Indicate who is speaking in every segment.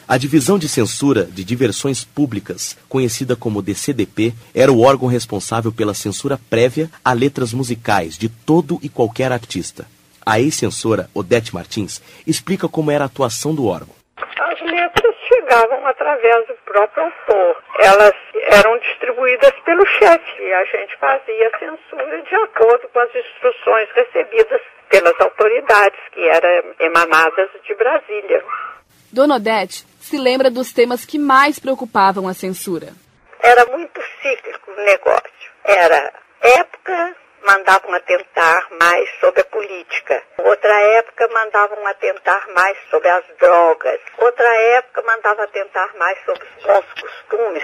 Speaker 1: A Divisão de Censura de Diversões Públicas, conhecida como DCDP, era o órgão responsável pela censura prévia a letras musicais de todo e qualquer artista. A ex-censora Odete Martins explica como era a atuação do órgão.
Speaker 2: As letras chegavam através do próprio autor. Elas eram distribuídas pelo chefe e a gente fazia a censura de acordo com as instruções recebidas pelas autoridades que eram emanadas de Brasília.
Speaker 3: Dona Odete se lembra dos temas que mais preocupavam a censura.
Speaker 2: Era muito cíclico o negócio. Era época, mandavam atentar mais sobre a política. Outra época, mandavam atentar mais sobre as drogas. Outra época, mandavam atentar mais sobre os bons costumes.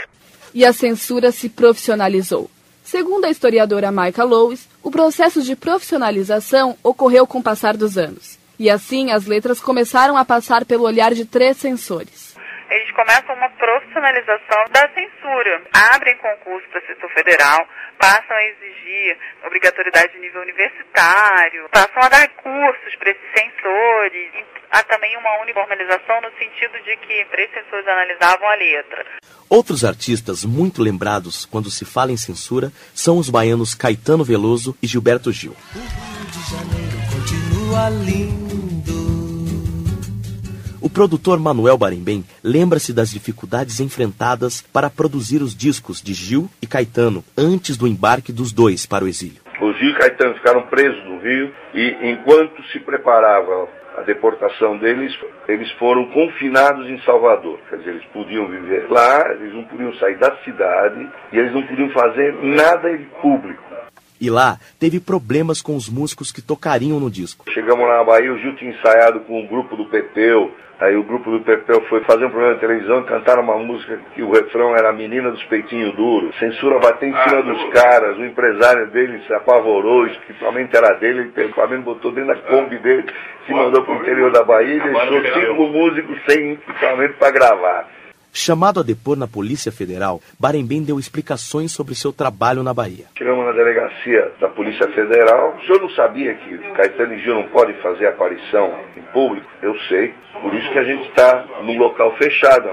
Speaker 3: E a censura se profissionalizou. Segundo a historiadora Maica Lois, o processo de profissionalização ocorreu com o passar dos anos. E assim, as letras começaram a passar pelo olhar de 3 censores.
Speaker 4: Eles começam uma profissionalização da censura. Abrem concurso para o setor federal, passam a exigir obrigatoriedade de nível universitário, passam a dar cursos para esses censores. E há também uma uniformização no sentido de que 3 censores analisavam a letra.
Speaker 1: Outros artistas muito lembrados quando se fala em censura são os baianos Caetano Veloso e Gilberto Gil.
Speaker 5: O Rio de Janeiro continua lindo.
Speaker 1: O produtor Manuel Barembem lembra-se das dificuldades enfrentadas para produzir os discos de Gil e Caetano antes do embarque dos dois para o exílio.
Speaker 6: O Gil e Caetano ficaram presos no Rio e, enquanto se preparava a deportação deles, eles foram confinados em Salvador. Quer dizer, eles podiam viver lá, eles não podiam sair da cidade e eles não podiam fazer nada em público.
Speaker 1: E lá teve problemas com os músicos que tocariam no disco.
Speaker 6: Chegamos lá na Bahia, o Gil tinha ensaiado com o grupo do Pepeu. Aí o grupo do Pepeu foi fazer um programa de televisão e cantaram uma música que o refrão era a Menina dos Peitinhos Duros. Censura bateu em cima dos caras, o empresário dele se apavorou, o equipamento era dele, o equipamento botou dentro da Kombi dele, se mandou para o interior da Bahia e deixou 5 músicos sem equipamento para gravar.
Speaker 1: Chamado a depor na Polícia Federal, Barembem deu explicações sobre seu trabalho na Bahia.
Speaker 6: Chegamos na delegacia da Polícia Federal. O senhor não sabia que Caetano e Gil não podem fazer aparição em público? Eu sei. Por isso que a gente está num local fechado.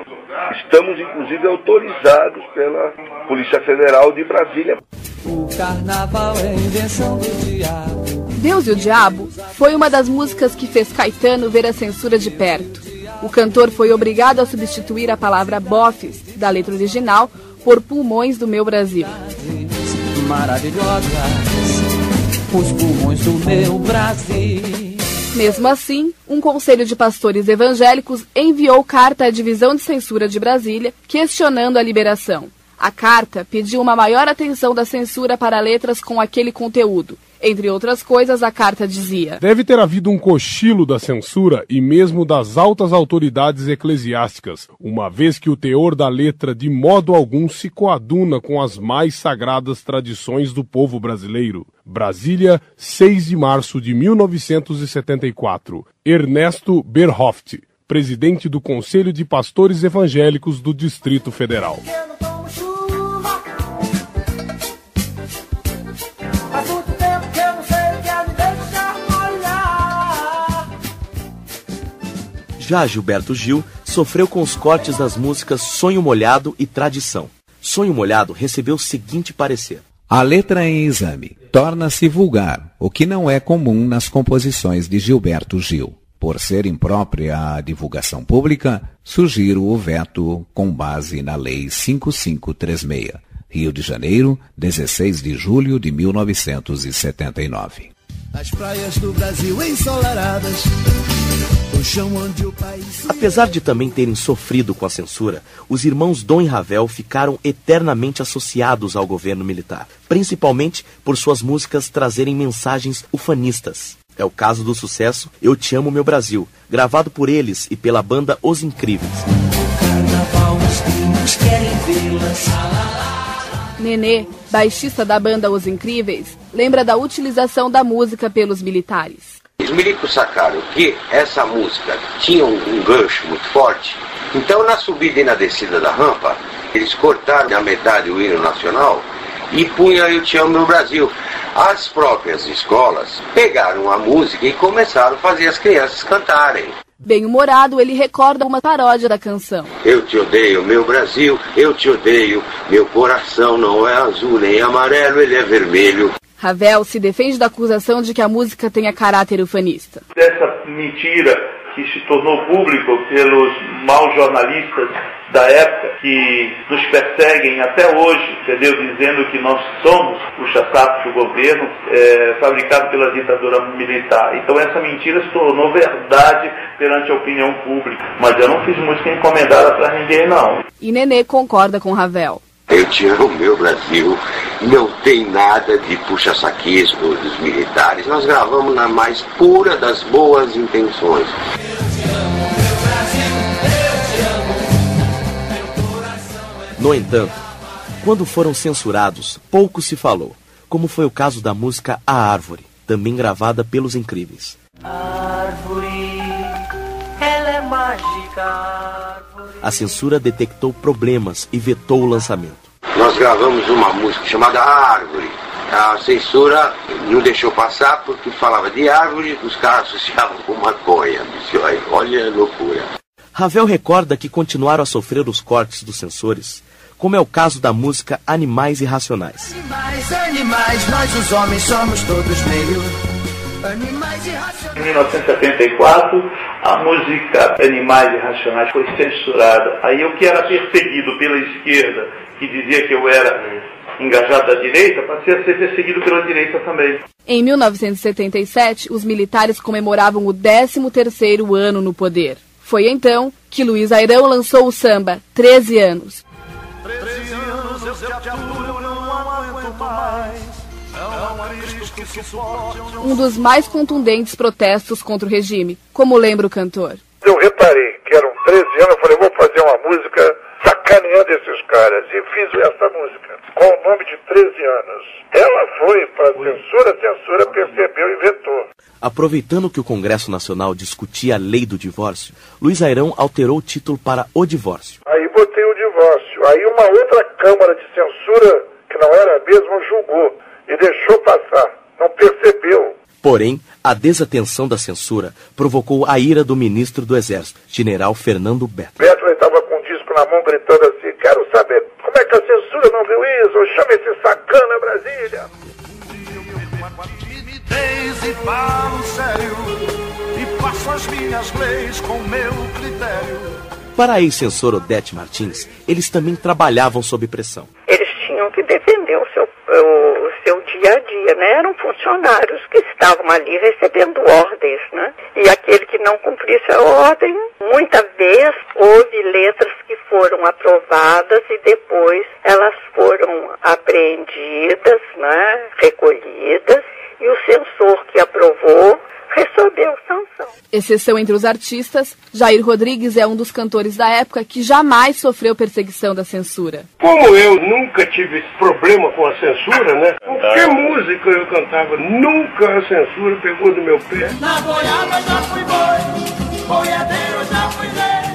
Speaker 6: Estamos, inclusive, autorizados pela Polícia Federal de Brasília.
Speaker 5: O carnaval é invenção do diabo.
Speaker 3: Deus e o Diabo foi uma das músicas que fez Caetano ver a censura de perto. O cantor foi obrigado a substituir a palavra bofes da letra original por Pulmões do Meu Brasil.
Speaker 5: Maravilhosas, os pulmões do meu Brasil.
Speaker 3: Mesmo assim, um conselho de pastores evangélicos enviou carta à Divisão de Censura de Brasília questionando a liberação. A carta pediu uma maior atenção da censura para letras com aquele conteúdo. Entre outras coisas, a carta dizia:
Speaker 7: deve ter havido um cochilo da censura e mesmo das altas autoridades eclesiásticas, uma vez que o teor da letra de modo algum se coaduna com as mais sagradas tradições do povo brasileiro. Brasília, 6 de março de 1974. Ernesto Berhoft, presidente do Conselho de Pastores Evangélicos do Distrito Federal.
Speaker 1: Já Gilberto Gil sofreu com os cortes das músicas Sonho Molhado e Tradição. Sonho Molhado recebeu o seguinte parecer:
Speaker 8: a letra em exame torna-se vulgar, o que não é comum nas composições de Gilberto Gil. Por ser imprópria à divulgação pública, sugiro o veto com base na Lei 5536. Rio de Janeiro, 16 de julho de 1979.
Speaker 5: As praias do Brasil ensolaradas, o chão onde o país...
Speaker 1: Apesar de também terem sofrido com a censura, os irmãos Dom e Ravel ficaram eternamente associados ao governo militar, principalmente por suas músicas trazerem mensagens ufanistas. É o caso do sucesso Eu Te Amo Meu Brasil, gravado por eles e pela banda Os Incríveis.
Speaker 5: Carnaval, os primos querem vê-las.
Speaker 3: Nenê, baixista da banda Os Incríveis, lembra da utilização da música pelos militares.
Speaker 9: Os milicos sacaram que essa música tinha um gancho muito forte, então na subida e na descida da rampa, eles cortaram a metade o hino nacional e punha Eu Te Amo Meu Brasil. As próprias escolas pegaram a música e começaram a fazer as crianças cantarem.
Speaker 3: Bem-humorado, ele recorda uma paródia da canção.
Speaker 9: Eu te odeio, meu Brasil, eu te odeio. Meu coração não é azul nem amarelo, ele é vermelho.
Speaker 3: Ravel se defende da acusação de que a música tenha caráter ufanista.
Speaker 10: Essa mentira que se tornou público pelos maus jornalistas da época, que nos perseguem até hoje, entendeu? Dizendo que nós somos o puxa-saco do governo, fabricado pela ditadura militar. Então essa mentira se tornou verdade perante a opinião pública. Mas eu não fiz música encomendada para ninguém, não.
Speaker 3: E Nenê concorda com Ravel.
Speaker 9: Eu te amo, meu Brasil. Não tem nada de puxa-saquismo dos militares. Nós gravamos na mais pura das boas intenções.
Speaker 1: No entanto, quando foram censurados, pouco se falou, como foi o caso da música A Árvore, também gravada pelos Incríveis.
Speaker 11: Árvore, ela é mágica.
Speaker 1: A censura detectou problemas e vetou o lançamento.
Speaker 9: Nós gravamos uma música chamada A Árvore. A censura não deixou passar porque falava de árvore, os caras associavam com maconha. Olha a loucura.
Speaker 1: Ravel recorda que continuaram a sofrer os cortes dos censores, como é o caso da música Animais Irracionais.
Speaker 5: Animais, nós os homens somos todos meio animais irracionais.
Speaker 10: Em 1974, a música Animais Irracionais foi censurada. Aí eu que era perseguido pela esquerda, que dizia que eu era engajado da direita, passei a ser perseguido pela direita também.
Speaker 3: Em 1977, os militares comemoravam o 13º ano no poder. Foi então que Luiz Airão lançou o samba 13 anos.
Speaker 5: 13 anos eu te aturo, eu não aguento mais. Não há Cristo que suporte.
Speaker 3: Um dos mais contundentes protestos contra o regime, como lembra o cantor.
Speaker 6: Eu reparei que eram 13 anos, eu falei, vou fazer uma música sacaneando esses caras. E fiz essa música com o nome de 13 anos. Ela foi para a censura percebeu e vetou.
Speaker 1: Aproveitando que o Congresso Nacional discutia a lei do divórcio, Luiz Airão alterou o título para O Divórcio.
Speaker 6: Aí botei o divórcio. Aí uma outra Câmara de Censura, que não era a mesma, julgou e deixou passar. Não percebeu.
Speaker 1: Porém, a desatenção da censura provocou a ira do ministro do Exército, general Fernando Bettler.
Speaker 6: Bettler estava com um disco na mão gritando assim, quero saber como é que a censura não viu isso? Chama esse sacana Brasília.
Speaker 5: E falo sério, e faço as minhas leis com meu critério.
Speaker 1: Para a ex-censora Odete Martins, eles também trabalhavam sob pressão.
Speaker 2: Eles tinham que defender o seu dia a dia, né? Eram funcionários que estavam ali recebendo ordens, né? E aquele que não cumprisse a ordem, muita vez houve letras que foram aprovadas e depois elas foram apreendidas, né? Recolhidas, e o censor que aprovou recebeu sanção.
Speaker 3: Exceção entre os artistas, Jair Rodrigues é um dos cantores da época que jamais sofreu perseguição da censura.
Speaker 12: Como eu nunca tive problema com a censura, né? Qualquer música eu cantava, nunca a censura pegou do meu pé.
Speaker 5: Na boiada já fui boi, boiadeiro já fui rei.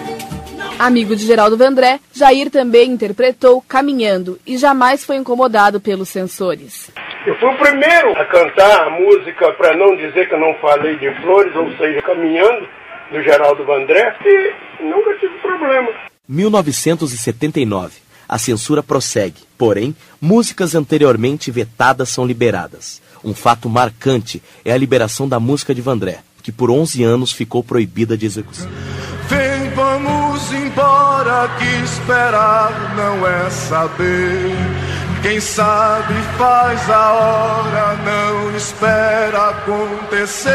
Speaker 3: Amigo de Geraldo Vandré, Jair também interpretou Caminhando e jamais foi incomodado pelos censores.
Speaker 12: Eu fui o primeiro a cantar a música, para não dizer que eu não falei de flores, ou seja, Caminhando, do Geraldo Vandré, e nunca tive problema.
Speaker 1: 1979. A censura prossegue, porém, músicas anteriormente vetadas são liberadas. Um fato marcante é a liberação da música de Vandré, que por 11 anos ficou proibida de execução.
Speaker 5: Vem, vamos embora, que esperar não é saber. Quem sabe faz a hora, não espera acontecer.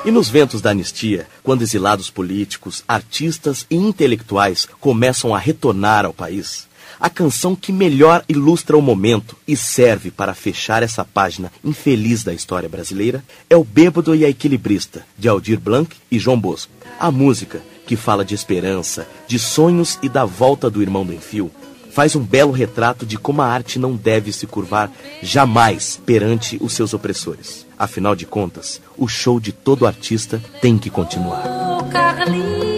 Speaker 1: E nos ventos da anistia, quando exilados políticos, artistas e intelectuais começam a retornar ao país, a canção que melhor ilustra o momento e serve para fechar essa página infeliz da história brasileira é O Bêbado e a Equilibrista, de Aldir Blanc e João Bosco. A música, que fala de esperança, de sonhos e da volta do irmão do Enfio, faz um belo retrato de como a arte não deve se curvar jamais perante os seus opressores. Afinal de contas, o show de todo artista tem que continuar.
Speaker 11: Carlinhos.